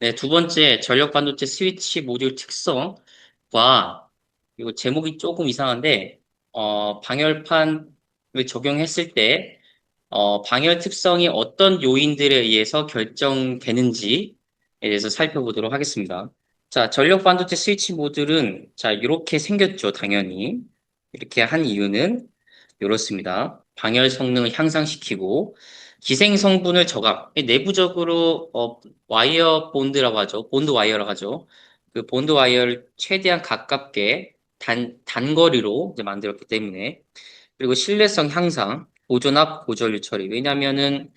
네, 두 번째 전력 반도체 스위치 모듈 특성과 이거 제목이 조금 이상한데 방열판을 적용했을 때 방열 특성이 어떤 요인들에 의해서 결정되는지에 대해서 살펴보도록 하겠습니다. 자, 전력 반도체 스위치 모듈은 자, 이렇게 생겼죠, 당연히. 이렇게 한 이유는 이렇습니다. 방열 성능을 향상시키고 기생 성분을 저감. 내부적으로 와이어 본드라고 하죠. 본드 와이어라고 하죠. 그 본드 와이어를 최대한 가깝게 단거리로 이제 만들었기 때문에 그리고 신뢰성 향상, 보존압, 고전류 처리. 왜냐면은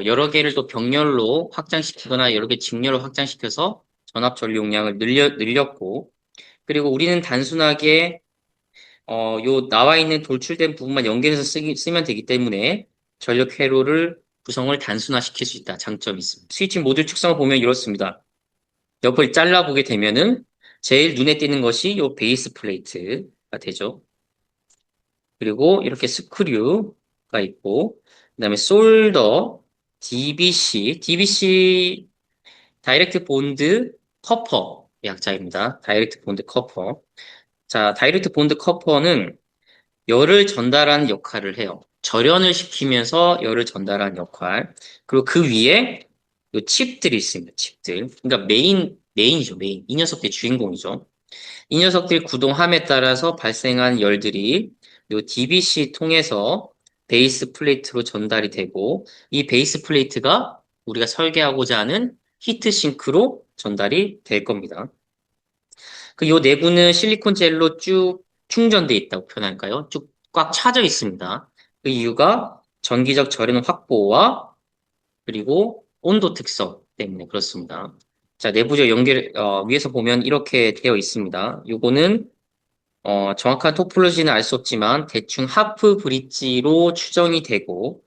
여러 개를 또 병렬로 확장시키거나 여러 개 직렬로 확장시켜서 전압 전류 용량을 늘렸고 그리고 우리는 단순하게 요 나와 있는 돌출된 부분만 연결해서 쓰면 되기 때문에 전력 회로를 구성을 단순화시킬 수 있다. 장점이 있습니다. 스위치 모듈 축성을 보면 이렇습니다. 옆을 잘라보게 되면은 제일 눈에 띄는 것이 요 베이스 플레이트가 되죠. 그리고 이렇게 스크류가 있고, 그 다음에 솔더, DBC, 다이렉트 본드 커퍼 약자입니다. 다이렉트 본드 커퍼. 자, 다이렉트 본드 커퍼는 열을 전달하는 역할을 해요. 절연을 시키면서 열을 전달하는 역할. 그리고 그 위에 요 칩들이 있습니다. 칩들. 그러니까 메인이죠, 메인. 이 녀석들이 주인공이죠. 이 녀석들이 구동함에 따라서 발생한 열들이 요 DBC 통해서 베이스 플레이트로 전달이 되고 이 베이스 플레이트가 우리가 설계하고자 하는 히트 싱크로 전달이 될 겁니다. 그 요 내부는 실리콘 젤로 쭉 충전돼 있다고 표현할까요? 쭉 꽉 차져 있습니다. 그 이유가 전기적 절연 확보와 그리고 온도 특성 때문에 그렇습니다. 자, 내부적 위에서 보면 이렇게 되어 있습니다. 요거는 정확한 토폴로지는 알 수 없지만 대충 하프 브릿지로 추정이 되고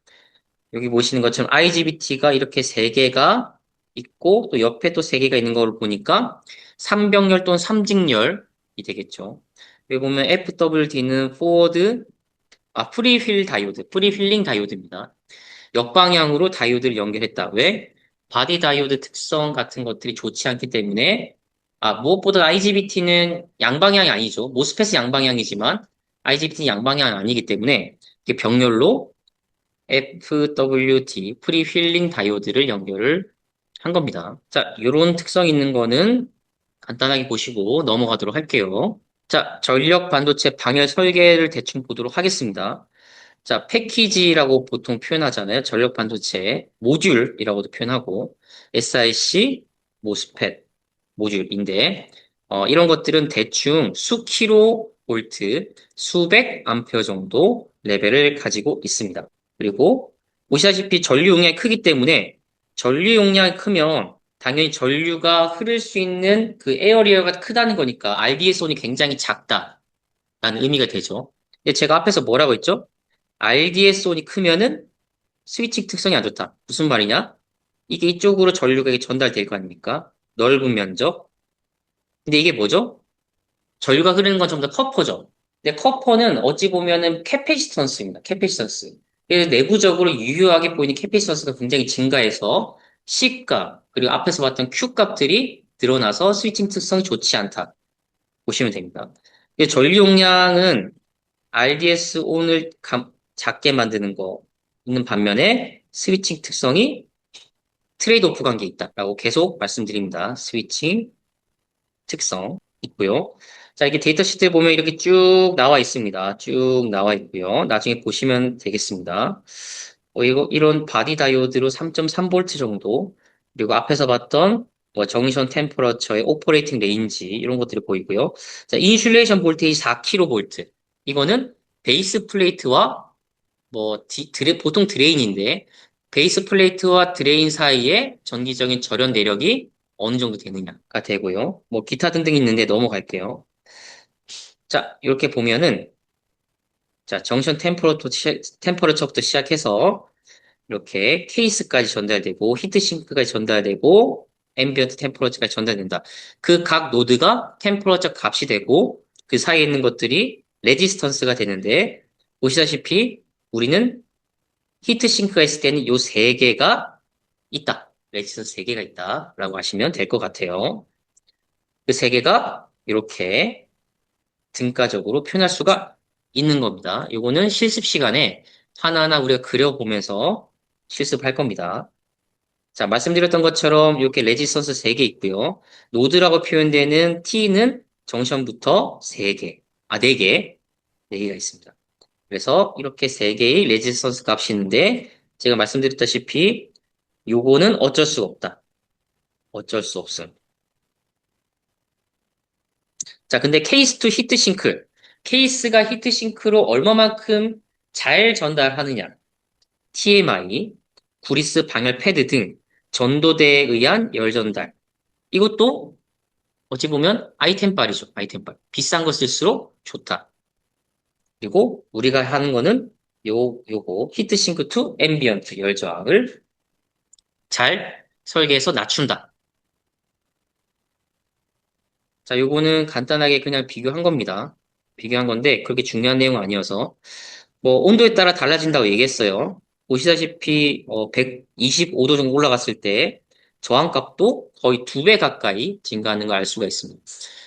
여기 보시는 것처럼 IGBT가 이렇게 세 개가 있고 또 옆에 또 세 개가 있는 걸 보니까 삼병렬 또는 삼직렬이 되겠죠. 여기 보면 FWD는 프리휠링 다이오드입니다. 역방향으로 다이오드를 연결했다. 왜? 바디 다이오드 특성 같은 것들이 좋지 않기 때문에 무엇보다 IGBT는 양방향이 아니죠. 모스펫은 양방향이지만 IGBT는 양방향이 아니기 때문에 이게 병렬로 FWD, 프리휠링 다이오드를 연결을 한 겁니다. 자, 이런 특성 있는 거는 간단하게 보시고 넘어가도록 할게요. 자, 전력 반도체 방열 설계를 대충 보도록 하겠습니다. 자, 패키지라고 보통 표현하잖아요. 전력 반도체 모듈이라고도 표현하고 SiC, 모스펫 모듈인데 이런 것들은 대충 수킬로 볼트, 수백 암페어 정도 레벨을 가지고 있습니다. 그리고 보시다시피 전류 용량이 크기 때문에 전류 용량이 크면 당연히 전류가 흐를 수 있는 그 에어리어가 크다는 거니까 RDS 온이 굉장히 작다라는 의미가 되죠. 근데 제가 앞에서 뭐라고 했죠? RDS 온이 크면은 스위칭 특성이 안 좋다. 무슨 말이냐? 이게 이쪽으로 전류가 전달될 거 아닙니까? 넓은 면적. 근데 이게 뭐죠? 전류가 흐르는 건 전부 다 커퍼죠. 근데 커퍼는 어찌 보면은 캐패시턴스입니다. 캐패시턴스. 그래서 내부적으로 유효하게 보이는 캐패시턴스가 굉장히 증가해서 C값, 그리고 앞에서 봤던 Q값들이 드러나서 스위칭 특성이 좋지 않다. 보시면 됩니다. 전류 용량은 RDS 온을 작게 만드는 거 있는 반면에 스위칭 특성이 트레이드 오프 관계에 있다라고 계속 말씀드립니다. 스위칭 특성 있고요. 자, 이게 데이터 시트에 보면 이렇게 쭉 나와 있습니다. 쭉 나와 있고요. 나중에 보시면 되겠습니다. 이런 바디 다이오드로 3.3V 정도, 그리고 앞에서 봤던 정션 템퍼러처의 오퍼레이팅 레인지, 이런 것들이 보이고요. 자, 인슐레이션 볼테이지 4kV. 이거는 베이스 플레이트와 보통 드레인인데, 베이스 플레이트와 드레인 사이에 전기적인 절연 내력이 어느 정도 되느냐가 되고요. 기타 등등 있는데 넘어갈게요. 자, 이렇게 보면은, 자, 정션 템퍼러처부터 시작해서, 이렇게 케이스까지 전달되고, 히트싱크까지 전달되고, 앰비언트 템퍼러처까지 전달된다. 그 각 노드가 템퍼러처 값이 되고, 그 사이에 있는 것들이 레지스턴스가 되는데, 보시다시피, 우리는 히트싱크가 있을 때는 요 세 개가 있다. 레지스턴스 3개가 있다라고 하시면 될 것 같아요. 그 3개가 이렇게 등가적으로 표현할 수가 있는 겁니다. 요거는 실습 시간에 하나하나 우리가 그려보면서 실습할 겁니다. 자, 말씀드렸던 것처럼 이렇게 레지스턴스 3개 있고요. 노드라고 표현되는 T는 정션부터 3개, 4개, 4개가 있습니다. 그래서 이렇게 3개의 레지스턴스 값이 있는데 제가 말씀드렸다시피 요거는 어쩔 수가 없다. 어쩔 수 없음. 자, 근데 케이스2 히트싱크. 케이스가 히트싱크로 얼마만큼 잘 전달하느냐. TMI, 구리스 방열 패드 등 전도대에 의한 열 전달. 이것도 어찌 보면 아이템빨이죠. 아이템빨. 비싼 거 쓸수록 좋다. 그리고 우리가 하는 거는 요거 히트싱크 투 앰비언트 열 저항을 잘 설계해서 낮춘다. 자, 요거는 간단하게 그냥 비교한 겁니다. 비교한 건데 그렇게 중요한 내용은 아니어서 뭐 온도에 따라 달라진다고 얘기했어요. 보시다시피 125도 정도 올라갔을 때 저항값도 거의 2배 가까이 증가하는 걸 알 수가 있습니다.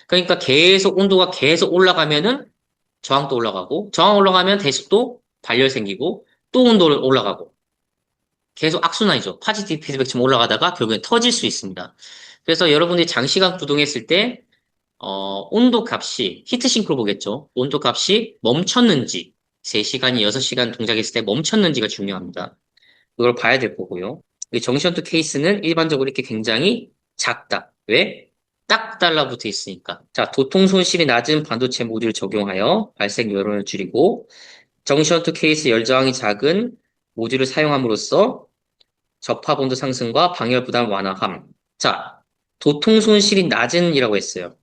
그러니까 계속 온도가 계속 올라가면은 저항도 올라가고 저항 올라가면 계속 또 발열 생기고 또 온도를 올라가고 계속 악순환이죠. 파지티브 피드백처럼 올라가다가 결국엔 터질 수 있습니다. 그래서 여러분들이 장시간 구동했을 때 온도 값이 히트싱크로 보겠죠. 온도 값이 멈췄는지 3시간이 6시간 동작했을 때 멈췄는지가 중요합니다. 그걸 봐야 될 거고요. 정션투 케이스는 일반적으로 이렇게 굉장히 작다. 왜? 딱 달라붙어 있으니까. 자, 도통 손실이 낮은 반도체 모듈을 적용하여 발생 여론을 줄이고 정션투 케이스 열저항이 작은 모듈을 사용함으로써 접합 온도 상승과 방열 부담 완화함. 자, 도통 손실이 낮은이라고 했어요.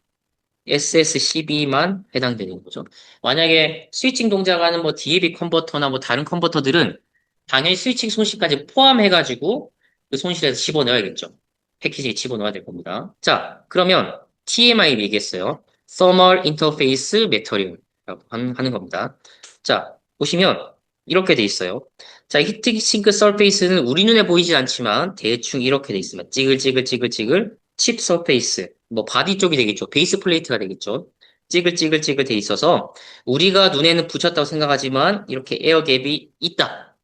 SS12만 해당되는 거죠. 만약에 스위칭 동작하는 뭐 DAB 컨버터나 뭐 다른 컨버터들은 당연히 스위칭 손실까지 포함해가지고 그 손실에서 집어넣어야겠죠. 패키지에 집어넣어야 될 겁니다. 자, 그러면 TMI 얘기했어요. Thermal Interface Material이라고 하는 겁니다. 자, 보시면 이렇게 돼 있어요. 자, 히트싱크 서페이스는 우리 눈에 보이진 않지만 대충 이렇게 돼 있습니다. 찌글찌글찌글찌글 칩 서페이스, 뭐 바디 쪽이 되겠죠. 베이스 플레이트가 되겠죠. 찌글찌글찌글 돼 있어서 우리가 눈에는 붙였다고 생각하지만 이렇게 에어갭이 있다.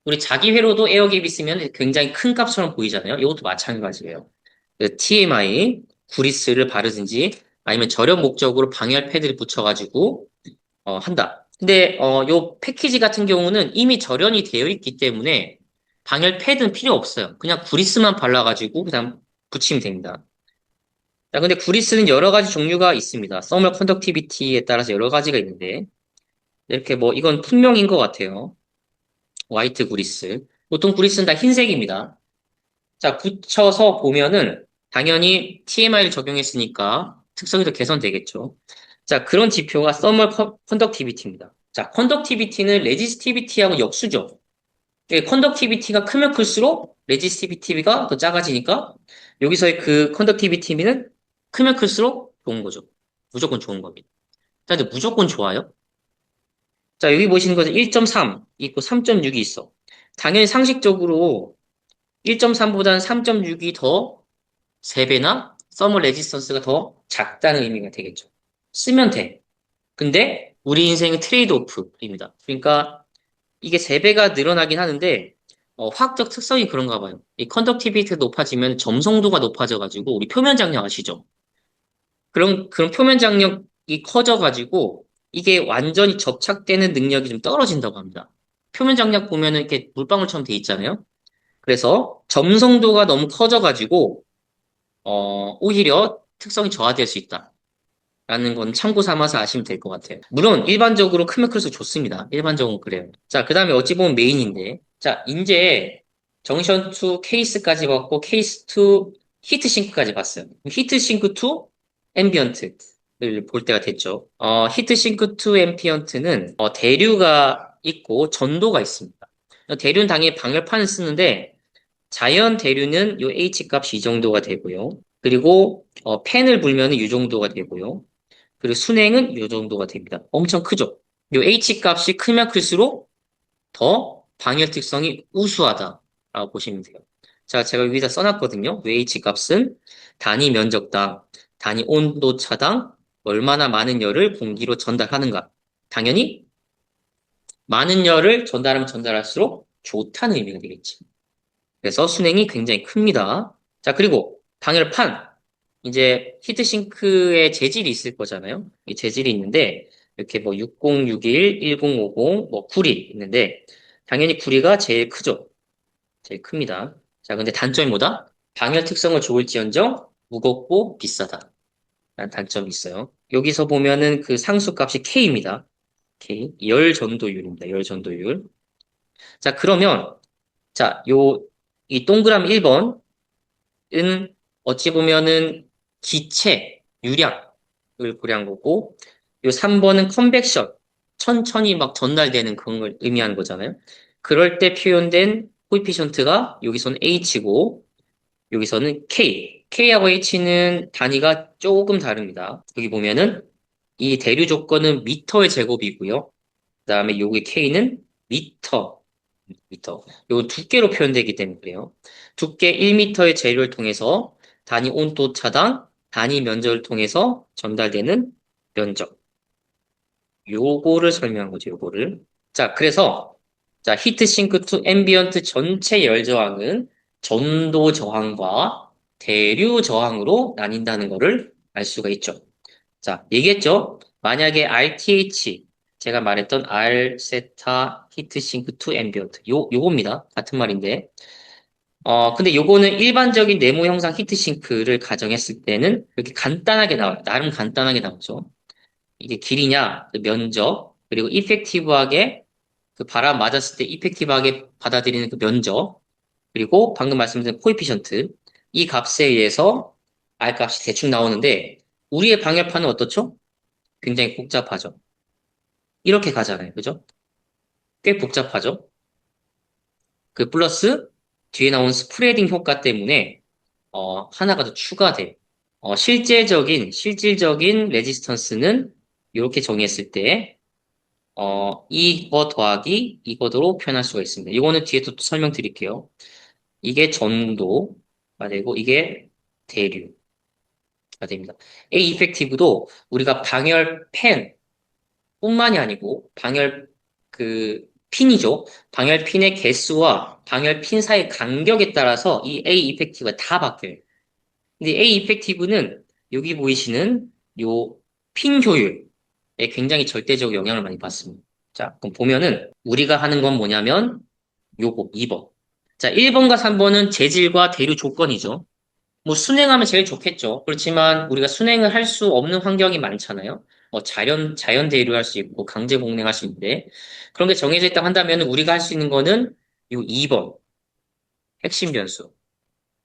우리 자기 회로도 에어갭이 있으면 굉장히 큰 값처럼 보이잖아요. 이것도 마찬가지예요. TMI, 구리스를 바르든지 아니면 절연 목적으로 방열 패드를 붙여가지고 한다. 근데 요 패키지 같은 경우는 이미 절연이 되어 있기 때문에 방열 패드는 필요 없어요. 그냥 구리스만 발라가지고 그냥 붙이면 됩니다. 자, 근데 구리스는 여러 가지 종류가 있습니다. 서멀 컨덕티비티에 따라서 여러 가지가 있는데 이렇게 뭐 이건 품명인 것 같아요. 화이트 구리스. 보통 구리스는 다 흰색입니다. 자, 붙여서 보면은 당연히 TMI를 적용했으니까 특성이 더 개선되겠죠. 자, 그런 지표가 서멀 컨덕티비티입니다. 자, 컨덕티비티는 레지스티비티하고 역수죠. 컨덕티비티가 크면 클수록 레지스티비티가 더 작아지니까 여기서의 그 컨덕티비티는 크면 클수록 좋은 거죠. 무조건 좋은 겁니다. 자, 근데 무조건 좋아요? 자, 여기 보시는 것은 1.3 있고 3.6이 있어. 당연히 상식적으로 1.3보다는 3.6이 더 3배나 서머 레지스턴스가 더 작다는 의미가 되겠죠. 쓰면 돼. 근데 우리 인생은 트레이드 오프입니다. 그러니까 이게 3배가 늘어나긴 하는데 화학적 특성이 그런가 봐요. 이 컨덕티비티가 높아지면 점성도가 높아져가지고 우리 표면 장력 아시죠? 그런 표면 장력이 커져가지고 이게 완전히 접착되는 능력이 좀 떨어진다고 합니다. 표면 장력 보면은 이렇게 물방울처럼 돼 있잖아요. 그래서 점성도가 너무 커져가지고 오히려 특성이 저하될 수 있다. 라는 건 참고 삼아서 아시면 될 것 같아요. 물론 일반적으로 크면 클수록 좋습니다. 일반적으로 그래요. 자, 그 다음에 어찌 보면 메인인데 자, 이제 정션 2 케이스까지 봤고 케이스 2 히트싱크까지 봤어요. 히트싱크 2 앰비언트를 볼 때가 됐죠. 히트싱크 2 앰비언트는 대류가 있고 전도가 있습니다. 대류는 당연히 방열판을 쓰는데 자연 대류는 요 H 값이 이 정도가 되고요. 그리고 팬을 불면은 이 정도가 되고요. 그리고 순행은 이 정도가 됩니다. 엄청 크죠? 요 H 값이 크면 클수록 더 방열 특성이 우수하다라고 보시면 돼요. 자, 제가 여기다 써놨거든요. H 값은 단위 면적당, 단위 온도차당 얼마나 많은 열을 공기로 전달하는가. 당연히 많은 열을 전달하면 전달할수록 좋다는 의미가 되겠지. 그래서 순행이 굉장히 큽니다. 자, 그리고 방열판. 이제 히트싱크에 재질이 있을 거잖아요. 이 재질이 있는데, 이렇게 뭐 6061, 1050, 뭐 구리 있는데, 당연히 구리가 제일 크죠. 제일 큽니다. 자, 근데 단점이 뭐다? 방열 특성을 좋을지언정 무겁고 비싸다. 라는 단점이 있어요. 여기서 보면은 그 상수값이 K입니다. K. 열 전도율입니다. 열 전도율. 자, 그러면, 자, 이 동그라미 1번은 어찌 보면은 기체, 유량을 고려한 거고, 요 3번은 컨벡션, 천천히 막 전달되는 그런 걸 의미하는 거잖아요. 그럴 때 표현된 코이피션트가 여기서는 H고, 여기서는 K. K하고 H는 단위가 조금 다릅니다. 여기 보면은 이 대류 조건은 미터의 제곱이고요. 그 다음에 여기 K는 미터. 요 두께로 표현되기 때문에 그래요. 두께 1m의 재료를 통해서 단위 온도 차당 단위 면적을 통해서 전달되는 면적. 요거를 설명한 거죠, 요거를. 자, 그래서 자, 히트싱크 투 앰비언트 전체 열 저항은 전도 저항과 대류 저항으로 나뉜다는 거를 알 수가 있죠. 자, 얘기했죠? 만약에 RTH, 제가 말했던 R 세타 히트싱크 투 앰비언트, 요겁니다. 같은 말인데. 근데 요거는 일반적인 네모 형상 히트싱크를 가정했을 때는 이렇게 간단하게 나와요. 나름 간단하게 나오죠. 이게 길이냐, 그 면적, 그리고 이펙티브하게 그 바람 맞았을 때 이펙티브하게 받아들이는 그 면적, 그리고 방금 말씀드린 코에피션트, 이 값에 의해서 R 값이 대충 나오는데, 우리의 방열판은 어떻죠? 굉장히 복잡하죠. 이렇게 가잖아요. 그죠? 꽤 복잡하죠? 그 플러스 뒤에 나온 스프레딩 효과 때문에 하나가 더 추가돼. 실질적인 레지스턴스는 이렇게 정의했을 때 이거 더하기 이거로 표현할 수가 있습니다. 이거는 뒤에 또 설명드릴게요. 이게 전도가 되고 이게 대류가 됩니다. A 이펙티브도 우리가 방열팬 뿐만이 아니고 방열 그 핀이죠. 방열 핀의 개수와 방열 핀 사이의 간격에 따라서 이 A 이펙티브가 다 바뀌어요. 근데 A 이펙티브는 여기 보이시는 요 핀 효율에 굉장히 절대적 영향을 많이 받습니다. 자, 그럼 보면은 우리가 하는 건 뭐냐면 요거 2번. 자, 1번과 3번은 재질과 대류 조건이죠. 뭐 순행하면 제일 좋겠죠. 그렇지만 우리가 순행을 할 수 없는 환경이 많잖아요. 자연 대류할 수 있고 강제 공랭할 수 있는데 그런 게 정해져 있다고 한다면 우리가 할 수 있는 거는 요 2번 핵심 변수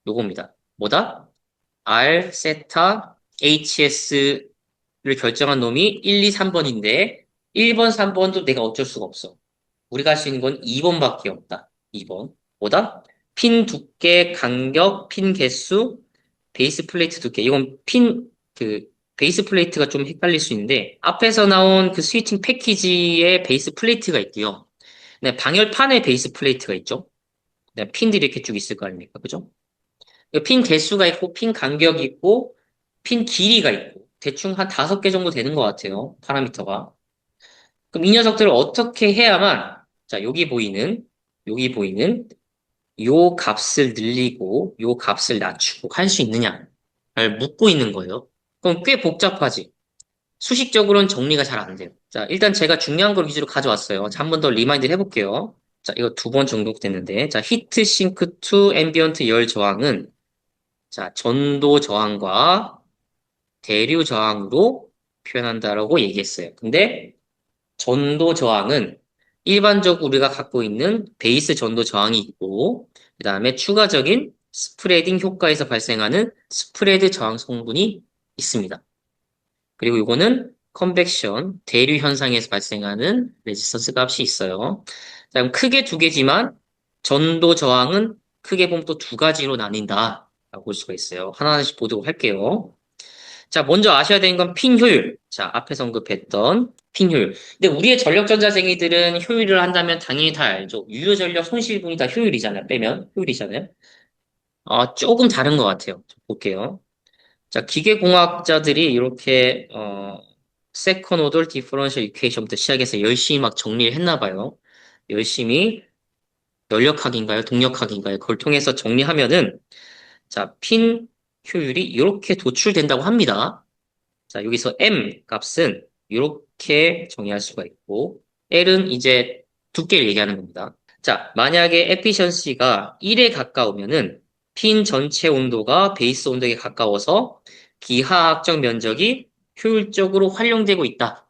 요겁니다. 뭐다? R, 세타, HS를 결정한 놈이 1, 2, 3번인데 1번, 3번도 내가 어쩔 수가 없어. 우리가 할 수 있는 건 2번밖에 없다. 2번. 뭐다? 핀 두께, 간격, 핀 개수, 베이스 플레이트 두께. 이건 베이스 플레이트가 좀 헷갈릴 수 있는데, 앞에서 나온 그 스위칭 패키지에 베이스 플레이트가 있고요. 네, 방열판에 베이스 플레이트가 있죠. 네, 핀들이 이렇게 쭉 있을 거 아닙니까? 그죠? 핀 개수가 있고, 핀 간격이 있고, 핀 길이가 있고, 대충 한 5개 정도 되는 것 같아요. 파라미터가. 그럼 이 녀석들을 어떻게 해야만, 자, 여기 보이는 요 값을 늘리고 요 값을 낮추고 할 수 있느냐를 묻고 있는 거예요. 그럼 꽤 복잡하지. 수식적으로는 정리가 잘 안 돼요. 자, 일단 제가 중요한 걸 위주로 가져왔어요. 자, 한 번 더 리마인드 해볼게요. 자, 이거 2번 정독됐는데. 자, 히트 싱크 투 앰비언트 열 저항은 자, 전도 저항과 대류 저항으로 표현한다라고 얘기했어요. 근데 전도 저항은 일반적으로 우리가 갖고 있는 베이스 전도 저항이 있고, 그 다음에 추가적인 스프레딩 효과에서 발생하는 스프레드 저항 성분이 있습니다. 그리고 이거는 컨벡션, 대류 현상에서 발생하는 레지스턴스 값이 있어요. 자, 그럼 크게 두 개지만 전도 저항은 크게 보면 또 두 가지로 나뉜다. 라고 볼 수가 있어요. 하나하나씩 보도록 할게요. 자, 먼저 아셔야 되는 건 핀 효율. 자, 앞에서 언급했던 핀 효율. 근데 우리의 전력전자쟁이들은 효율을 한다면 당연히 다 알죠. 유효전력 손실분이 다 효율이잖아요. 빼면 효율이잖아요. 조금 다른 것 같아요. 좀 볼게요. 자, 기계공학자들이 이렇게, 세컨 오더 디퍼런셜 이퀘이션부터 시작해서 열심히 막 정리를 했나 봐요. 열심히 연력학인가요? 동력학인가요? 그걸 통해서 정리하면은, 자, 핀 효율이 이렇게 도출된다고 합니다. 자, 여기서 M 값은 이렇게 정의할 수가 있고, L은 이제 두께를 얘기하는 겁니다. 자, 만약에 에피션시가 1에 가까우면은 핀 전체 온도가 베이스 온도에 가까워서 기하학적 면적이 효율적으로 활용되고 있다.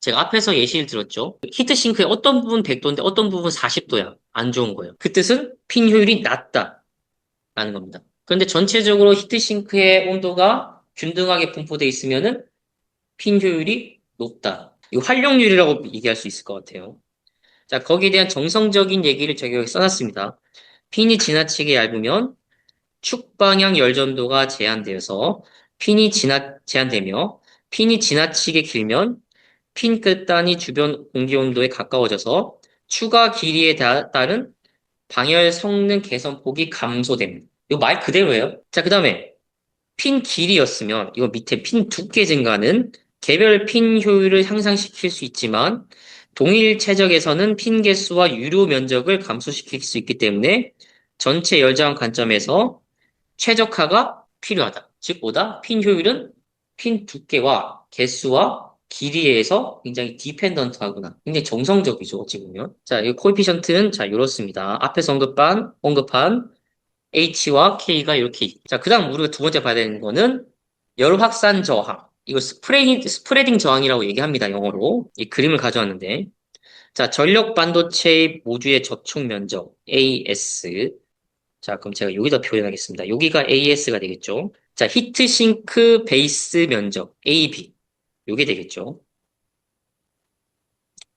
제가 앞에서 예시를 들었죠. 히트싱크의 어떤 부분 100도인데 어떤 부분 40도야. 안 좋은 거예요. 그 뜻은 핀 효율이 낮다라는 겁니다. 그런데 전체적으로 히트싱크의 온도가 균등하게 분포되어 있으면은 핀 효율이 높다. 이 활용률이라고 얘기할 수 있을 것 같아요. 자, 거기에 대한 정성적인 얘기를 제가 여기 써놨습니다. 핀이 지나치게 얇으면 축방향 열전도가 제한되어서 제한되며 핀이 지나치게 길면 핀 끝단이 주변 공기 온도에 가까워져서 추가 길이에 따른 방열 성능 개선폭이 감소됩니다. 이거 말 그대로예요. 자, 그 다음에 핀 길이였으면 이거 밑에 핀 두께 증가는 개별 핀 효율을 향상시킬 수 있지만 동일 최적에서는 핀 개수와 유료 면적을 감소시킬 수 있기 때문에 전체 열저항 관점에서 최적화가 필요하다. 즉 뭐다? 핀 효율은 핀 두께와 개수와 길이에 의해서 굉장히 디펜던트하구나. 굉장히 정성적이죠, 어찌 보면. 자, 이 코에피션트는 자, 이렇습니다. 앞에서 언급한 H와 K가 이렇게 있고. 자, 그 다음 우리가 두 번째 봐야 되는 거는 열 확산 저항. 이거 스프레딩 저항이라고 얘기합니다, 영어로. 이 그림을 가져왔는데. 자, 전력 반도체의 모듈의 접촉 면적, AS. 자, 그럼 제가 여기다 표현하겠습니다. 여기가 AS가 되겠죠. 자, 히트싱크 베이스 면적, AB. 요게 되겠죠.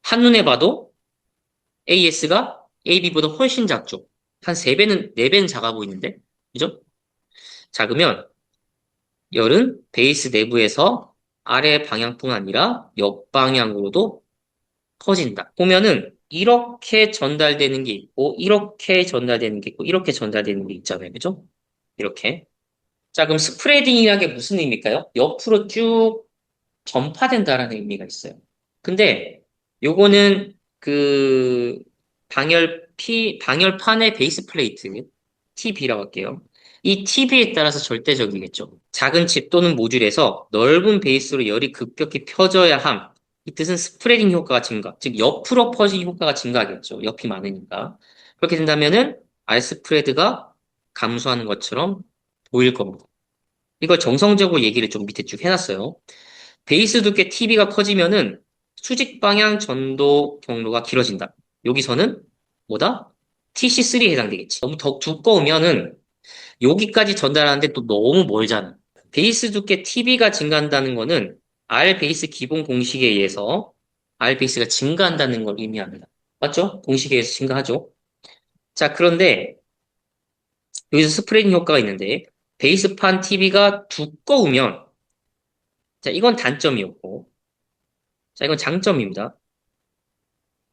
한눈에 봐도 AS가 AB보다 훨씬 작죠. 한 3배는, 4배는 작아 보이는데. 그죠? 작으면 열은 베이스 내부에서 아래 방향뿐 아니라 옆방향으로도 퍼진다. 보면은 이렇게 전달되는 게 있고, 이렇게 전달되는 게 있고, 이렇게 전달되는 게 있잖아요. 그죠? 이렇게. 자, 그럼 스프레딩이라는 게 무슨 의미일까요? 옆으로 쭉 전파된다라는 의미가 있어요. 근데 요거는 그 방열판의 베이스 플레이트 TB라고 할게요. 이 TB에 따라서 절대적이겠죠. 작은 칩 또는 모듈에서 넓은 베이스로 열이 급격히 펴져야 함. 이 뜻은 스프레딩 효과가 증가, 즉 옆으로 퍼지기 효과가 증가하겠죠. 옆이 많으니까. 그렇게 된다면은 R 스프레드가 감소하는 것처럼 보일 겁니다. 이걸 정성적으로 얘기를 좀 밑에 쭉 해놨어요. 베이스 두께 TB가 커지면은 수직 방향 전도 경로가 길어진다. 여기서는 뭐다? TC3에 해당되겠지. 너무 더 두꺼우면은 여기까지 전달하는데 또 너무 멀잖아. 베이스 두께 TB가 증가한다는 거는 R 베이스 기본 공식에 의해서 R 베이스가 증가한다는 걸 의미합니다. 맞죠? 공식에 의해서 증가하죠. 자, 그런데 여기서 스프레딩 효과가 있는데 베이스판 TB가 두꺼우면 자, 이건 단점이었고 자, 이건 장점입니다.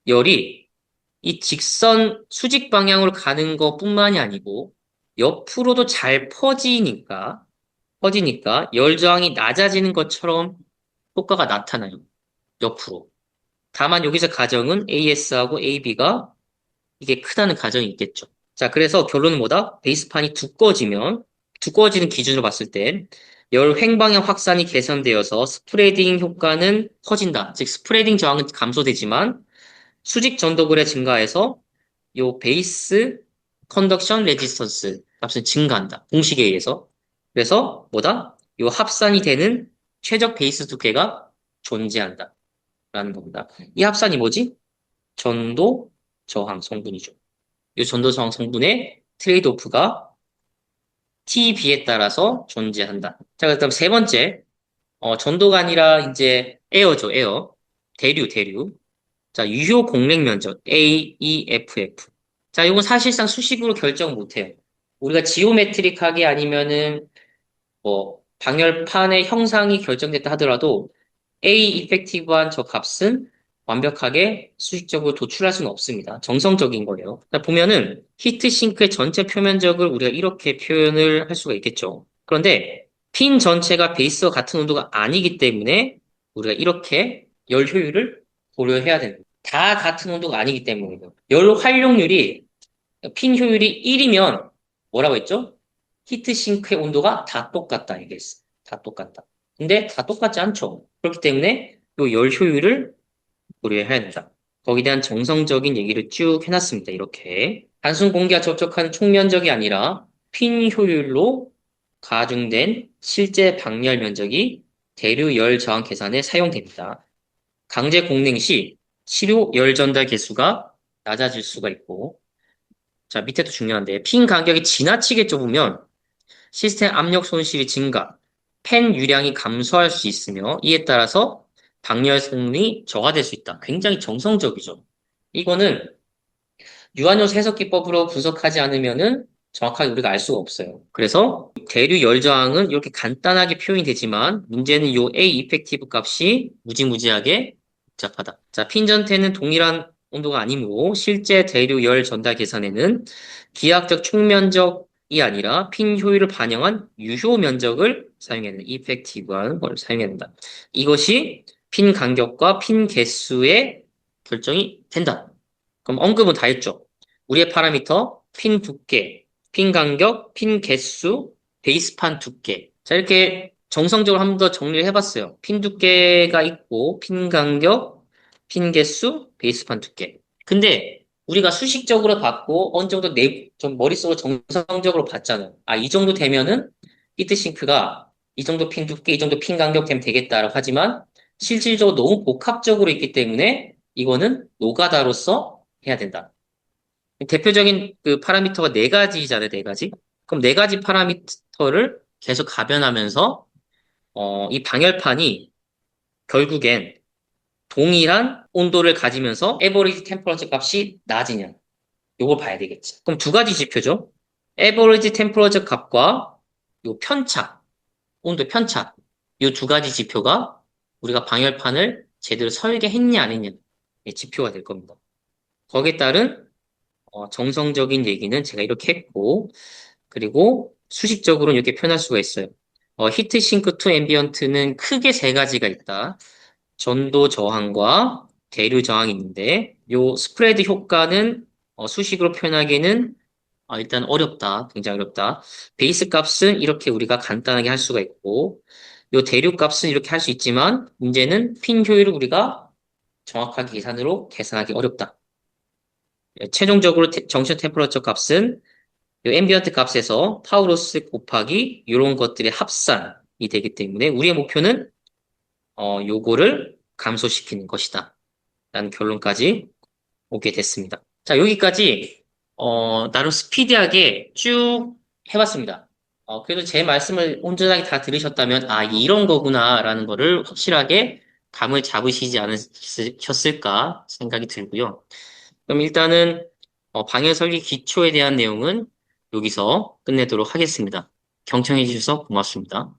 열이 이 직선 수직 방향으로 가는 것뿐만이 아니고 옆으로도 잘 퍼지니까 열 저항이 낮아지는 것처럼 효과가 나타나요. 옆으로. 다만 여기서 가정은 AS하고 AB가 이게 크다는 가정이 있겠죠. 자, 그래서 결론은 뭐다? 베이스판이 두꺼워지는 기준으로 봤을 때 열 횡방향 확산이 개선되어서 스프레딩 효과는 커진다. 즉 스프레딩 저항은 감소되지만 수직 전도굴의 증가에서 요 베이스 컨덕션 레지스턴스 값은 증가한다. 공식에 의해서. 그래서 뭐다? 요 합산이 되는 최적 베이스 두께가 존재한다. 라는 겁니다. 이 합산이 뭐지? 전도 저항 성분이죠. 이 전도 저항 성분의 트레이드 오프가 TB에 따라서 존재한다. 자, 그다음 세 번째. 전도가 아니라 이제 에어죠, 에어. 대류. 자, 유효 공랭 면적 AEFF. 자, 이건 사실상 수식으로 결정 못해요. 우리가 지오메트릭하게 아니면은 뭐 방열판의 형상이 결정됐다 하더라도 A 이펙티브한 저 값은 완벽하게 수식적으로 도출할 수는 없습니다. 정성적인 거예요. 자, 보면은 히트싱크의 전체 표면적을 우리가 이렇게 표현을 할 수가 있겠죠. 그런데 핀 전체가 베이스와 같은 온도가 아니기 때문에 우리가 이렇게 열 효율을 고려해야 됩니다. 다 같은 온도가 아니기 때문이에요. 열 활용률이 핀 효율이 1이면 뭐라고 했죠? 히트싱크의 온도가 다 똑같다 얘기했어. 다 똑같다. 근데 다 똑같지 않죠. 그렇기 때문에 이 열 효율을 고려해야 된다. 거기에 대한 정성적인 얘기를 쭉 해놨습니다. 이렇게. 단순 공기와 접촉하는 총면적이 아니라 핀 효율로 가중된 실제 방열 면적이 대류 열 저항 계산에 사용됩니다. 강제 공냉 시 시료 열 전달 개수가 낮아질 수가 있고, 자, 밑에도 중요한데, 핀 간격이 지나치게 좁으면 시스템 압력 손실이 증가, 팬 유량이 감소할 수 있으며 이에 따라서 방열 성능이 저하될 수 있다. 굉장히 정성적이죠. 이거는 유한요소 해석 기법으로 분석하지 않으면은 정확하게 우리가 알 수가 없어요. 그래서 대류 열 저항은 이렇게 간단하게 표현이 되지만 문제는 요 A 이펙티브 값이 무지무지하게 복잡하다. 자, 핀 전태는 동일한 온도가 아니므로 실제 대류 열 전달 계산에는 기하학적 총면적이 아니라 핀 효율을 반영한 유효 면적을 사용해야 된다. 이펙티브한 걸 사용해야 된다. 이것이 핀 간격과 핀 개수의 결정이 된다. 그럼 언급은 다 했죠. 우리의 파라미터, 핀 두께, 핀 간격, 핀 개수, 베이스판 두께. 자, 이렇게 정성적으로 한 번 더 정리를 해봤어요. 핀 두께가 있고, 핀 간격, 핀 개수, 베이스판 두께. 근데 우리가 수식적으로 봤고, 어느 정도 좀 머릿속으로 정성적으로 봤잖아요. 아, 이 정도 되면은 히트싱크가 이 정도 핀 두께, 이 정도 핀 간격 되면 되겠다라고 하지만, 실질적으로 너무 복합적으로 있기 때문에 이거는 노가다로서 해야 된다. 대표적인 그 파라미터가 네 가지잖아요, 네 가지. 그럼 네 가지 파라미터를 계속 가변하면서, 이 방열판이 결국엔 동일한 온도를 가지면서 에버리지 템퍼러처 값이 낮으냐. 요걸 봐야 되겠지. 그럼 두 가지 지표죠. 에버리지 템퍼러처 값과 요 편차, 온도 편차. 요 두 가지 지표가 우리가 방열판을 제대로 설계했냐 안 했냐. 지표가 될 겁니다. 거기에 따른 정성적인 얘기는 제가 이렇게 했고, 그리고 수식적으로는 이렇게 표현할 수가 있어요. 히트싱크 투 앰비언트는 크게 세 가지가 있다. 전도 저항과 대류 저항이 있는데, 요 스프레드 효과는 수식으로 표현하기에는 일단 어렵다. 굉장히 어렵다. 베이스 값은 이렇게 우리가 간단하게 할 수가 있고, 요 대류 값은 이렇게 할 수 있지만, 문제는 핀 효율을 우리가 정확하게 계산으로 계산하기 어렵다. 최종적으로 정션 템퍼러처 값은 이 앰비언트 값에서 타우로스 곱하기 이런 것들의 합산이 되기 때문에 우리의 목표는 요거를 감소시키는 것이다. 라는 결론까지 오게 됐습니다. 자, 여기까지 나름 스피디하게 쭉 해봤습니다. 그래도 제 말씀을 온전하게 다 들으셨다면 이런 거구나라는 거를 확실하게 감을 잡으시지 않으셨을까 생각이 들고요. 그럼 일단은 방해 설계 기초에 대한 내용은 여기서 끝내도록 하겠습니다. 경청해 주셔서 고맙습니다.